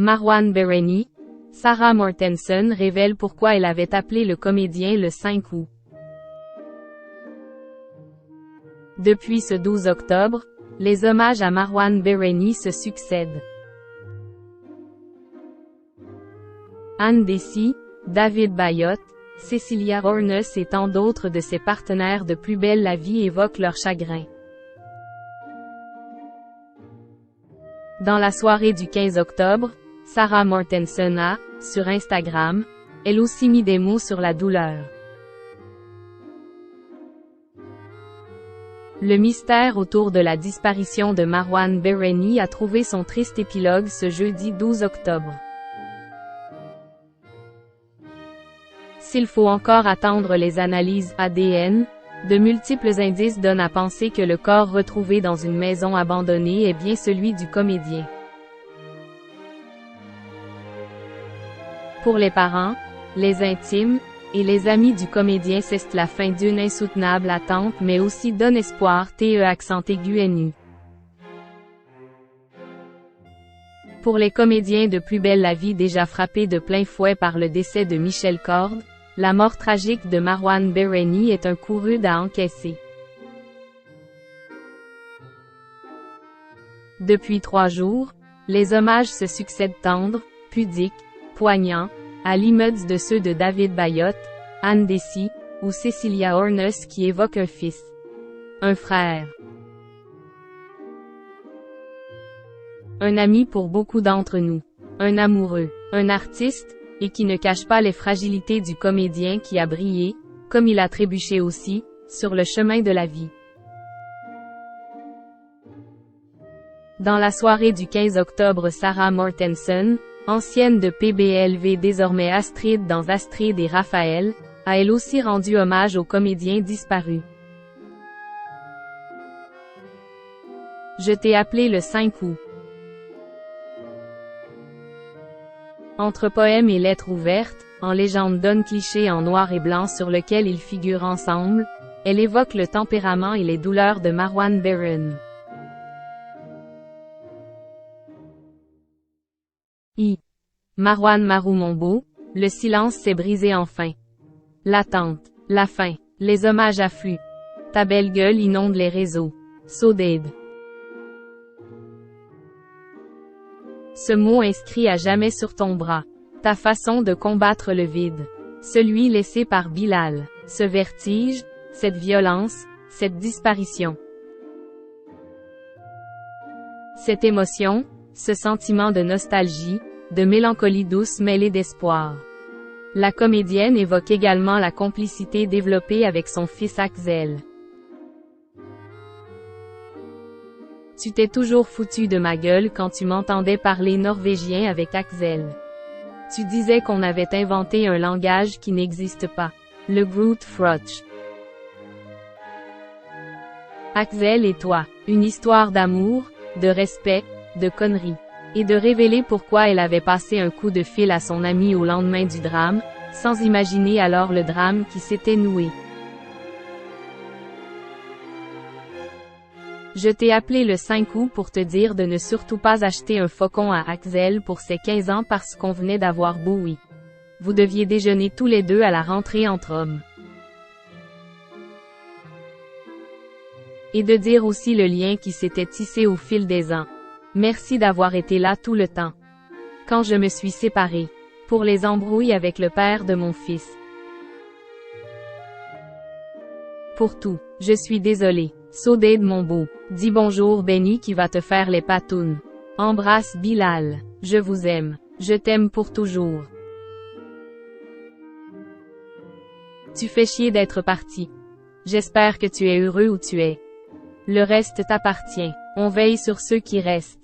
Marwan Bereni, Sarah Mortensen révèle pourquoi elle avait appelé le comédien le 5 août. Depuis ce 12 octobre, les hommages à Marwan Bereni se succèdent. Anne Dessy, David Bayot, Cecilia Hornes et tant d'autres de ses partenaires de Plus belle la vie évoquent leur chagrin. Dans la soirée du 15 octobre, Sarah Mortensen a, sur Instagram, elle aussi mis des mots sur la douleur. Le mystère autour de la disparition de Marwan Bereni a trouvé son triste épilogue ce jeudi 12 octobre. S'il faut encore attendre les analyses ADN, de multiples indices donnent à penser que le corps retrouvé dans une maison abandonnée est bien celui du comédien. Pour les parents, les intimes, et les amis du comédien, c'est la fin d'une insoutenable attente mais aussi donne espoir accent aigu NU. Pour les comédiens de Plus belle la vie déjà frappés de plein fouet par le décès de Michel Corde, la mort tragique de Marwan Bereni est un coup rude à encaisser. Depuis 3 jours, les hommages se succèdent tendres, pudiques, poignants, à l'image de ceux de David Bayot, Anne Dessy, ou Cecilia Hornes qui évoquent un fils, un frère, un ami pour beaucoup d'entre nous, un amoureux, un artiste, et qui ne cache pas les fragilités du comédien qui a brillé, comme il a trébuché aussi, sur le chemin de la vie. Dans la soirée du 15 octobre, Sarah Mortensen, ancienne de PBLV désormais Astrid dans Astrid et Raphaël, a elle aussi rendu hommage au comédien disparu. Je t'ai appelé le 5 août. Entre poèmes et lettres ouvertes, en légende donne cliché en noir et blanc sur lequel ils figurent ensemble, elle évoque le tempérament et les douleurs de Marwan Bereni. Marwan Marou mon beau, le silence s'est brisé enfin. L'attente, la fin, les hommages affluent. Ta belle gueule inonde les réseaux. So dead. Ce mot inscrit à jamais sur ton bras. Ta façon de combattre le vide. Celui laissé par Bilal. Ce vertige, cette violence, cette disparition. Cette émotion, ce sentiment de nostalgie, de mélancolie douce mêlée d'espoir. La comédienne évoque également la complicité développée avec son fils Axel. Tu t'es toujours foutu de ma gueule quand tu m'entendais parler norvégien avec Axel. Tu disais qu'on avait inventé un langage qui n'existe pas. Le Grootfroch. Axel et toi, une histoire d'amour, de respect, de conneries. Et de révéler pourquoi elle avait passé un coup de fil à son ami au lendemain du drame, sans imaginer alors le drame qui s'était noué. Je t'ai appelé le 5 août pour te dire de ne surtout pas acheter un faucon à Axel pour ses 15 ans parce qu'on venait d'avoir Bowie. Vous deviez déjeuner tous les deux à la rentrée entre hommes. Et de dire aussi le lien qui s'était tissé au fil des ans. Merci d'avoir été là tout le temps. Quand je me suis séparée. Pour les embrouilles avec le père de mon fils. Pour tout, je suis désolée. So dead mon beau. Dis bonjour Benny qui va te faire les patounes. Embrasse Bilal. Je vous aime. Je t'aime pour toujours. Tu fais chier d'être parti. J'espère que tu es heureux où tu es. Le reste t'appartient. On veille sur ceux qui restent.